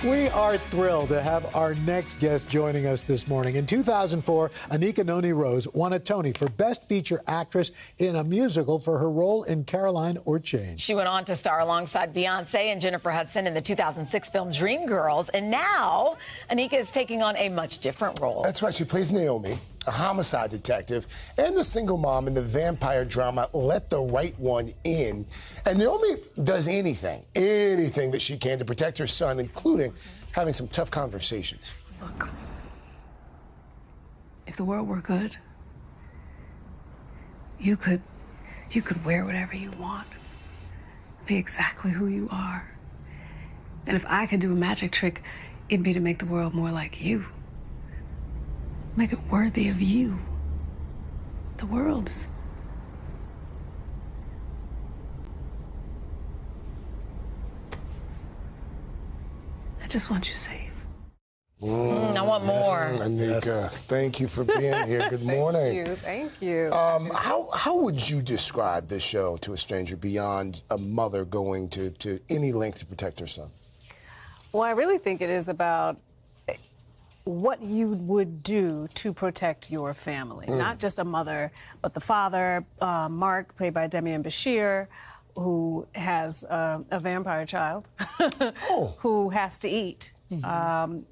We are thrilled to have our next guest joining us this morning. In 2004, Anika Noni Rose won a Tony for Best Feature Actress in a Musical for her role in Caroline or Change. She went on to star alongside Beyonce and Jennifer Hudson in the 2006 film Dreamgirls, and now Anika is taking on a much different role. That's right. She plays Naomi, a homicide detective, and the single mom in the vampire drama Let the Right One In. And Naomi does anything that she can to protect her son, including having some tough conversations. Look, if the world were good, you could wear whatever you want, be exactly who you are. And if I could do a magic trick, it'd be to make the world more like you. Make it worthy of you. The world's... I just want you safe. I want more. Anika, thank you for being here. Good morning. Thank you. How would you describe this show to a stranger beyond a mother going to any length to protect her son? Well, I really think it is about what you would do to protect your family. Not just a mother, but the father, Mark, played by Demian Bashir, who has a vampire child who has to eat. You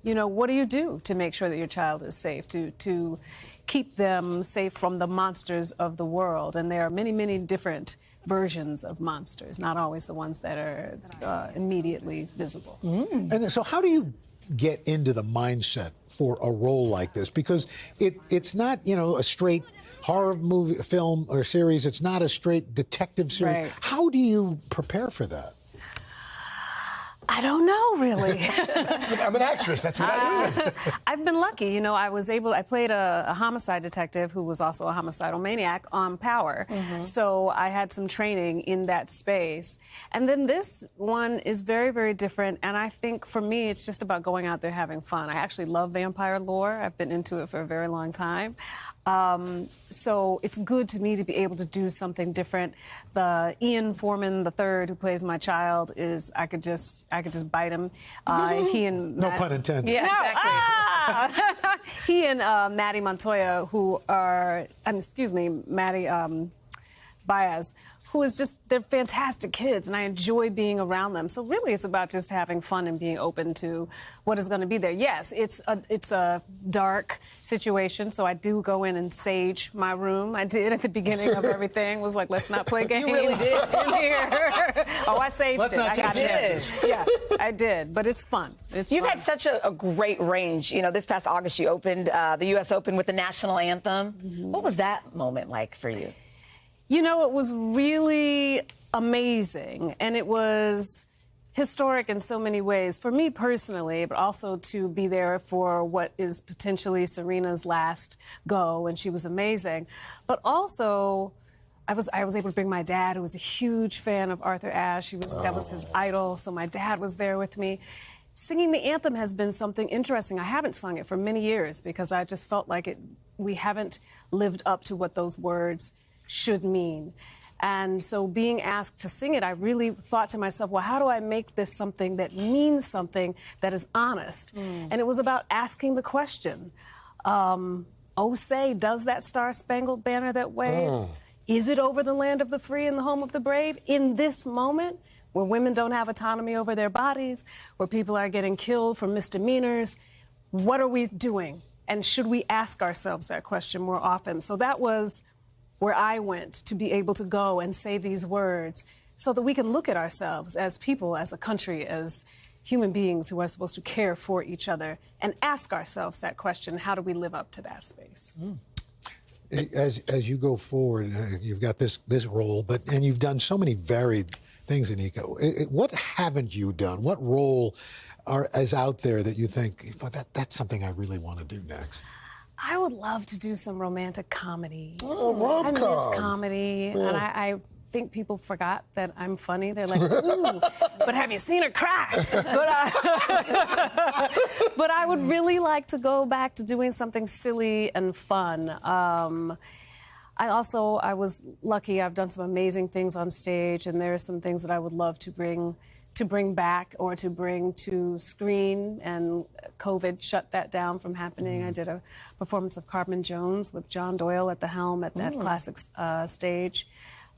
know, what do you do to make sure that your child is safe, to keep them safe from the monsters of the world? And there are many, many different versions of monsters, not always the ones that are immediately visible. And so how do you get into the mindset for a role like this? Because it's not, you know, a straight horror movie, film, or series. It's not a straight detective series. Right. How do you prepare for that? I don't know, really. I'm an actress. That's what I do. I've been lucky. You know, I played a homicide detective who was also a homicidal maniac on Power. So I had some training in that space. And then this one is very, very different. And I think for me, it's just about going out there having fun. I actually love vampire lore. I've been into it for a very long time. So it's good to me to be able to do something different. The Ian Foreman III, who plays my child, is I could just bite him. He and No pun intended. Yeah, exactly. He and Maddie Montoya, who are, Maddie Baez, who is just, they're fantastic kids, and I enjoy being around them. So really, it's about just having fun and being open to what is going to be there. Yes, it's a dark situation, so I do go in and sage my room. I did at the beginning of everything. Was like, let's not play games. You really did in here. Oh, I saved Let's it. not I take got chances. it. Yeah, I did, but it's fun. You've had such a great range. You know, this past August, you opened the U.S. Open with the national anthem. What was that moment like for you? You know, it was really amazing, and it was historic in so many ways for me personally, but also to be there for what is potentially Serena's last go, and she was amazing. But also, I was able to bring my dad, who was a huge fan of Arthur Ashe. That was his idol, so my dad was there with me. Singing the anthem has been something interesting. I haven't sung it for many years because I just felt like we haven't lived up to what those words should mean. And so being asked to sing it, I really thought to myself, well, how do I make this something that means something that is honest? And it was about asking the question, oh, say, does that star-spangled banner that waves, is it over the land of the free and the home of the brave? In this moment, where women don't have autonomy over their bodies, where people are getting killed for misdemeanors, what are we doing? And should we ask ourselves that question more often? So that was where I went to be able to go and say these words so that we can look at ourselves as people, as a country, as human beings who are supposed to care for each other and ask ourselves that question, how do we live up to that space? As you go forward, you've got this role, and you've done so many varied things, Anika. What haven't you done? What role is out there that you think, well, that's something I really want to do next? I would love to do some romantic comedy. Oh, rom-com. I miss comedy, and I think people forgot that I'm funny. They're like, ooh, but have you seen her cry? But I would really like to go back to doing something silly and fun. I was lucky. I've done some amazing things on stage, and there are some things that I would love to bring to bring back or to bring to screen, and COVID shut that down from happening. I did a performance of Carmen Jones with John Doyle at the helm at that classic stage.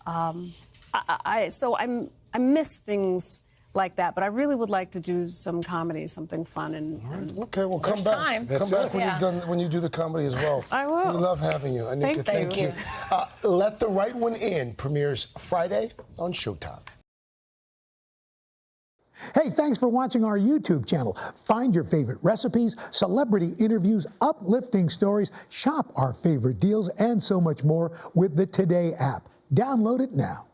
So I miss things like that, but I really would like to do some comedy, something fun. And Okay, well, come back. Time. Come back when you've done, when you do the comedy as well. I will. We love having you, Anika. Thank you. Let the Right One In premieres Friday on Showtime. Hey, thanks for watching our YouTube channel. Find your favorite recipes, celebrity interviews, uplifting stories, shop our favorite deals, and so much more with the Today app. Download it now.